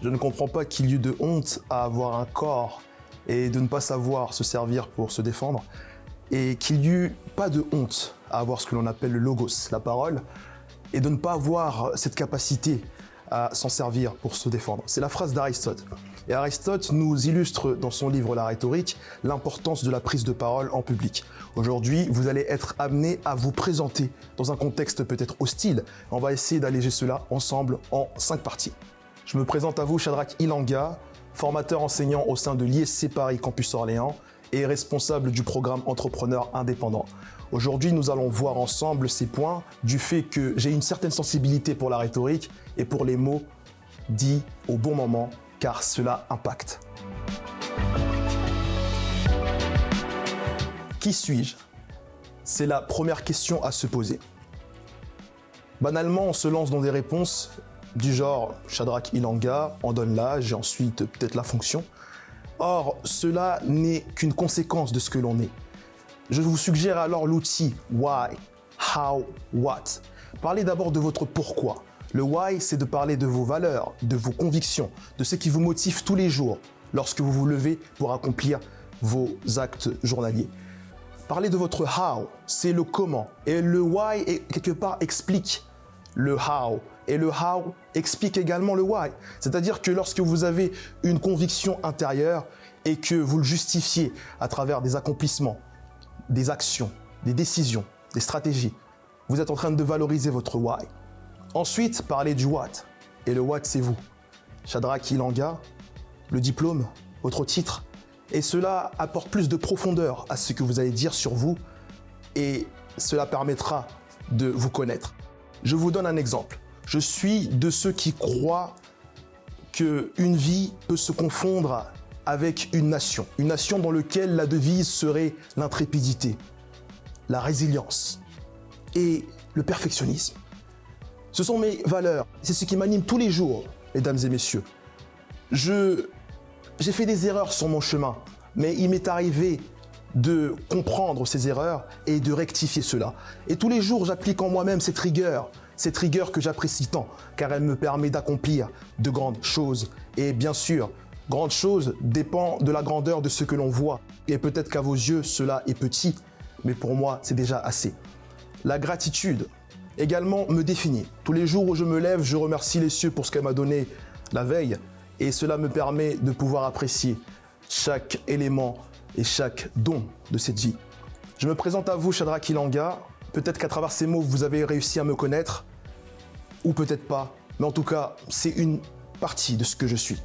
Je ne comprends pas qu'il y ait de honte à avoir un corps et de ne pas savoir se servir pour se défendre, et qu'il n'y eut pas de honte à avoir ce que l'on appelle le logos, la parole, et de ne pas avoir cette capacité à s'en servir pour se défendre. C'est la phrase d'Aristote. Et Aristote nous illustre dans son livre La rhétorique l'importance de la prise de parole en public. Aujourd'hui, vous allez être amené à vous présenter dans un contexte peut-être hostile. On va essayer d'alléger cela ensemble en 5 parties. Je me présente à vous, Shadrach Ilanga, formateur enseignant au sein de l'ISC Paris Campus Orléans et responsable du programme Entrepreneur Indépendant. Aujourd'hui, nous allons voir ensemble ces points du fait que j'ai une certaine sensibilité pour la rhétorique et pour les mots dits au bon moment, car cela impacte. Qui suis-je? C'est la première question à se poser. Banalement, on se lance dans des réponses du genre Shadrach Ilanga, on donne l'âge et ensuite peut-être la fonction. Or, cela n'est qu'une conséquence de ce que l'on est. Je vous suggère alors l'outil Why, How, What. Parlez d'abord de votre pourquoi. Le why, c'est de parler de vos valeurs, de vos convictions, de ce qui vous motive tous les jours lorsque vous vous levez pour accomplir vos actes journaliers. Parlez de votre how, c'est le comment. Et le why, quelque part, explique le how. Et le how explique également le why. C'est-à-dire que lorsque vous avez une conviction intérieure et que vous le justifiez à travers des accomplissements, des actions, des décisions, des stratégies, vous êtes en train de valoriser votre why. Ensuite, parlez du what. Et le what, c'est vous. Shadrach Ilanga, le diplôme, votre titre. Et cela apporte plus de profondeur à ce que vous allez dire sur vous et cela permettra de vous connaître. Je vous donne un exemple. Je suis de ceux qui croient qu'une vie peut se confondre avec une nation dans laquelle la devise serait l'intrépidité, la résilience et le perfectionnisme. Ce sont mes valeurs, c'est ce qui m'anime tous les jours, mesdames et messieurs. J'ai fait des erreurs sur mon chemin, mais il m'est arrivé de comprendre ces erreurs et de rectifier cela. Et tous les jours, j'applique en moi-même cette rigueur que j'apprécie tant, car elle me permet d'accomplir de grandes choses. Et bien sûr, grande chose dépend de la grandeur de ce que l'on voit. Et peut-être qu'à vos yeux, cela est petit, mais pour moi, c'est déjà assez. La gratitude également me définit. Tous les jours où je me lève, je remercie les cieux pour ce qu'elle m'a donné la veille, et cela me permet de pouvoir apprécier chaque élément et chaque don de cette vie. Je me présente à vous, Shadrach Ilanga. Peut-être qu'à travers ces mots, vous avez réussi à me connaître, ou peut-être pas, mais en tout cas, c'est une partie de ce que je suis.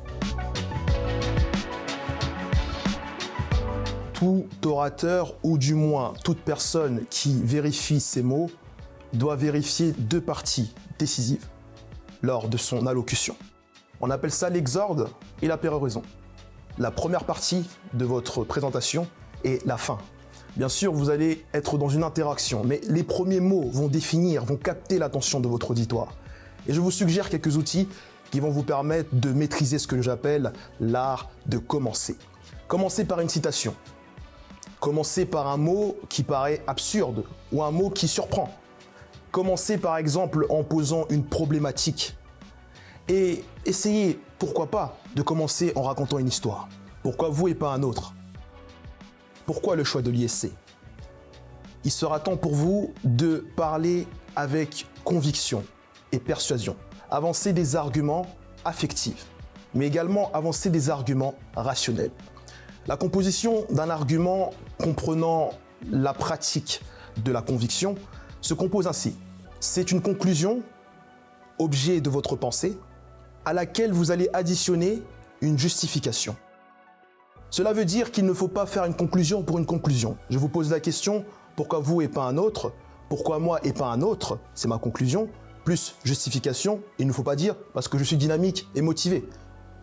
Tout orateur, ou du moins toute personne qui vérifie ces mots, doit vérifier 2 parties décisives lors de son allocution. On appelle ça l'exorde et la péroraison. La première partie de votre présentation est la fin. Bien sûr, vous allez être dans une interaction, mais les premiers mots vont capter l'attention de votre auditoire. Et je vous suggère quelques outils qui vont vous permettre de maîtriser ce que j'appelle l'art de commencer. Commencez par une citation. Commencez par un mot qui paraît absurde ou un mot qui surprend. Commencez par exemple en posant une problématique. Et essayez, pourquoi pas, de commencer en racontant une histoire. Pourquoi vous et pas un autre? Pourquoi le choix de l'ISC? Il sera temps pour vous de parler avec conviction et persuasion. Avancer des arguments affectifs, mais également avancer des arguments rationnels. La composition d'un argument comprenant la pratique de la conviction se compose ainsi. C'est une conclusion, objet de votre pensée, à laquelle vous allez additionner une justification. Cela veut dire qu'il ne faut pas faire une conclusion pour une conclusion. Je vous pose la question, pourquoi vous et pas un autre? Pourquoi moi et pas un autre? C'est ma conclusion. Plus justification, il ne faut pas dire parce que je suis dynamique et motivé.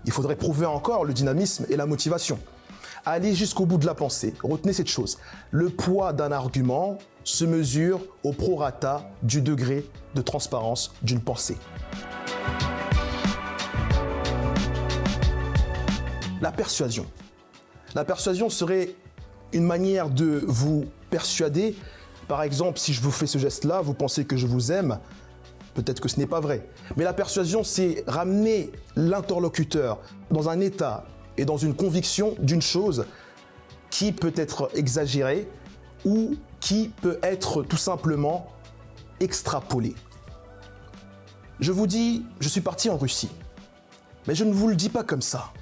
Il faudrait prouver encore le dynamisme et la motivation. Allez jusqu'au bout de la pensée. Retenez cette chose. Le poids d'un argument se mesure au prorata du degré de transparence d'une pensée. La persuasion. La persuasion serait une manière de vous persuader. Par exemple, si je vous fais ce geste-là, vous pensez que je vous aime. Peut-être que ce n'est pas vrai. Mais la persuasion, c'est ramener l'interlocuteur dans un état et dans une conviction d'une chose qui peut être exagérée ou qui peut être tout simplement extrapolée. Je vous dis, je suis parti en Russie. Mais je ne vous le dis pas comme ça.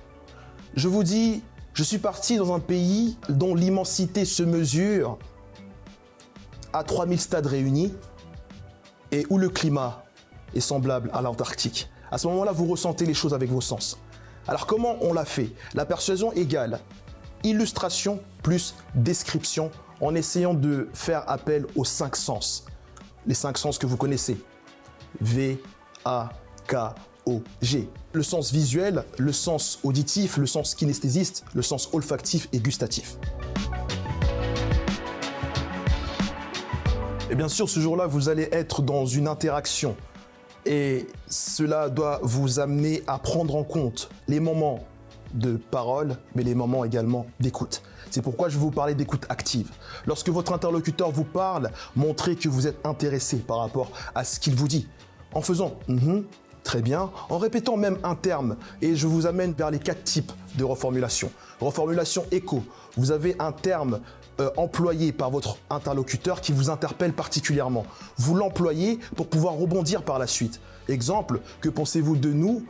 Je vous dis, je suis parti dans un pays dont l'immensité se mesure à 3000 stades réunis et où le climat est semblable à l'Antarctique. À ce moment-là, vous ressentez les choses avec vos sens. Alors comment on l'a fait? La persuasion égale illustration plus description en essayant de faire appel aux 5 sens. Les 5 sens que vous connaissez. V, A, K, O, G. Le sens visuel, le sens auditif, le sens kinesthésiste, le sens olfactif et gustatif. Et bien sûr, ce jour-là, vous allez être dans une interaction. Et cela doit vous amener à prendre en compte les moments de parole, mais les moments également d'écoute. C'est pourquoi je vais vous parler d'écoute active. Lorsque votre interlocuteur vous parle, montrez que vous êtes intéressé par rapport à ce qu'il vous dit. En faisant très bien, en répétant même un terme. Et je vous amène vers les 4 types de reformulation. Reformulation écho. Vous avez un terme employé par votre interlocuteur qui vous interpelle particulièrement. Vous l'employez pour pouvoir rebondir par la suite. Exemple, que pensez-vous de nous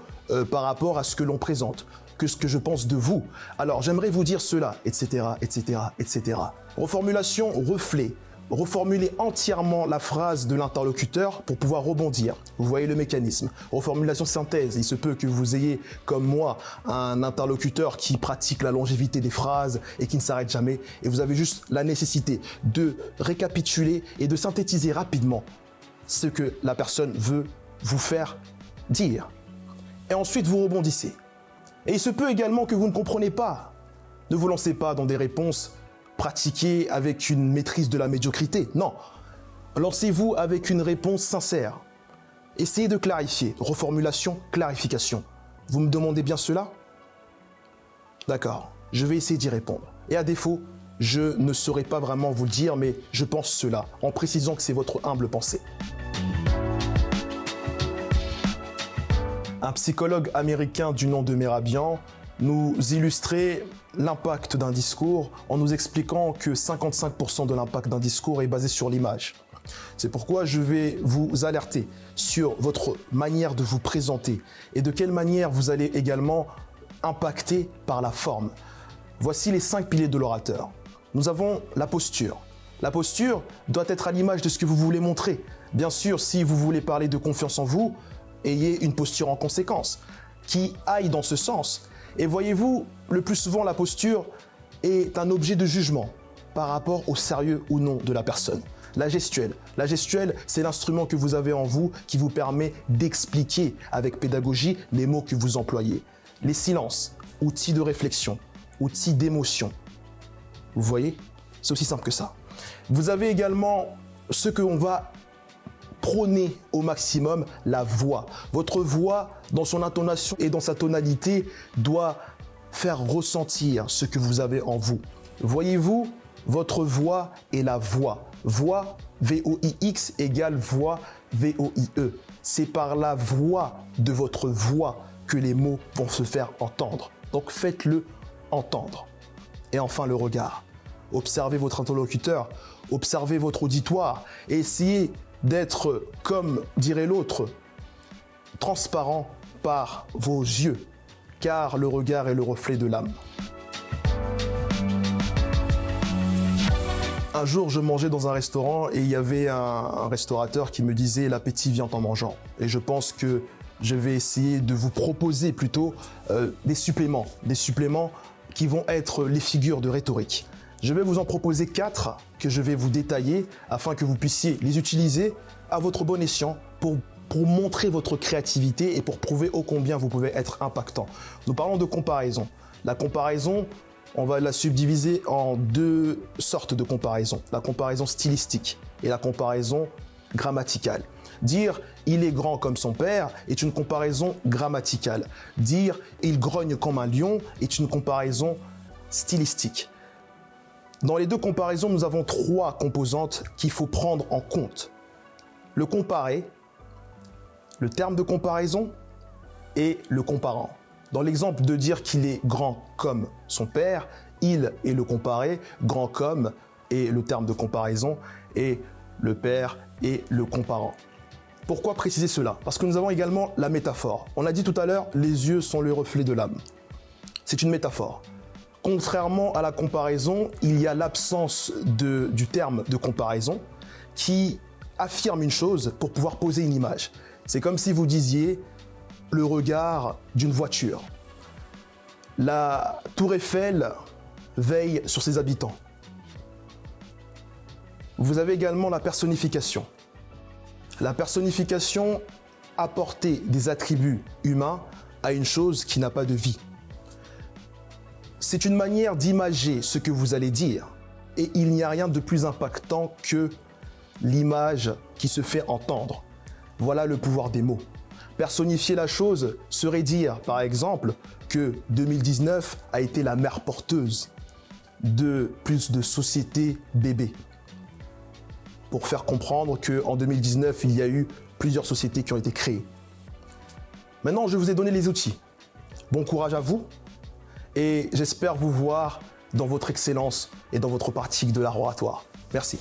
par rapport à ce que l'on présente? Que ce que je pense de vous? Alors, j'aimerais vous dire cela, etc., etc., etc. Reformulation reflet. Reformuler entièrement la phrase de l'interlocuteur pour pouvoir rebondir. Vous voyez le mécanisme. Reformulation synthèse. Il se peut que vous ayez, comme moi, un interlocuteur qui pratique la longévité des phrases et qui ne s'arrête jamais. Et vous avez juste la nécessité de récapituler et de synthétiser rapidement ce que la personne veut vous faire dire. Et ensuite, vous rebondissez. Et il se peut également que vous ne comprenez pas. Ne vous lancez pas dans des réponses pratiquées avec une maîtrise de la médiocrité. Non. Lancez-vous avec une réponse sincère. Essayez de clarifier. Reformulation, clarification. Vous me demandez bien cela? D'accord. Je vais essayer d'y répondre. Et à défaut, je ne saurais pas vraiment vous le dire, mais je pense cela, en précisant que c'est votre humble pensée. Un psychologue américain du nom de Mehrabian nous illustrait l'impact d'un discours en nous expliquant que 55% de l'impact d'un discours est basé sur l'image. C'est pourquoi je vais vous alerter sur votre manière de vous présenter et de quelle manière vous allez également impacter par la forme. Voici les 5 piliers de l'orateur. Nous avons la posture. La posture doit être à l'image de ce que vous voulez montrer. Bien sûr, si vous voulez parler de confiance en vous, ayez une posture en conséquence, qui aille dans ce sens. Et voyez-vous, le plus souvent, la posture est un objet de jugement par rapport au sérieux ou non de la personne. La gestuelle. La gestuelle, c'est l'instrument que vous avez en vous qui vous permet d'expliquer avec pédagogie les mots que vous employez. Les silences, outils de réflexion, outils d'émotion. Vous voyez? C'est aussi simple que ça. Vous avez également ce qu'on va prôner au maximum, la voix. Votre voix, dans son intonation et dans sa tonalité, doit faire ressentir ce que vous avez en vous. Voyez-vous, votre voix est la voix. Voix, V-O-I-X, égale voix, V-O-I-E. C'est par la voix de votre voix que les mots vont se faire entendre. Donc faites-le entendre. Et enfin, le regard. Observez votre interlocuteur, observez votre auditoire et essayez d'être, comme dirait l'autre, transparent par vos yeux, car le regard est le reflet de l'âme. Un jour, je mangeais dans un restaurant et il y avait un restaurateur qui me disait « l'appétit vient en mangeant ». Et je pense que je vais essayer de vous proposer plutôt des suppléments qui vont être les figures de rhétorique. Je vais vous en proposer 4 que je vais vous détailler afin que vous puissiez les utiliser à votre bon escient pour montrer votre créativité et pour prouver ô combien vous pouvez être impactant. Nous parlons de comparaison. La comparaison, on va la subdiviser en 2 sortes de comparaison. La comparaison stylistique et la comparaison grammaticale. Dire « il est grand comme son père » est une comparaison grammaticale. Dire « il grogne comme un lion » est une comparaison stylistique. Dans les 2 comparaisons, nous avons 3 composantes qu'il faut prendre en compte. Le comparer, le terme de comparaison et le comparant. Dans l'exemple de dire qu'il est grand comme son père, il est le comparé, grand comme est le terme de comparaison et le père est le comparant. Pourquoi préciser cela? Parce que nous avons également la métaphore. On a dit tout à l'heure, les yeux sont le reflet de l'âme. C'est une métaphore. Contrairement à la comparaison, il y a l'absence du terme de comparaison qui affirme une chose pour pouvoir poser une image. C'est comme si vous disiez le regard d'une voiture. La tour Eiffel veille sur ses habitants. Vous avez également la personnification. La personnification apporter des attributs humains à une chose qui n'a pas de vie. C'est une manière d'imager ce que vous allez dire et il n'y a rien de plus impactant que l'image qui se fait entendre. Voilà le pouvoir des mots. Personnifier la chose serait dire, par exemple, que 2019 a été la mère porteuse de plus de sociétés bébés. Pour faire comprendre qu'en 2019, il y a eu plusieurs sociétés qui ont été créées. Maintenant, je vous ai donné les outils. Bon courage à vous et j'espère vous voir dans votre excellence et dans votre pratique de l'art oratoire. Merci.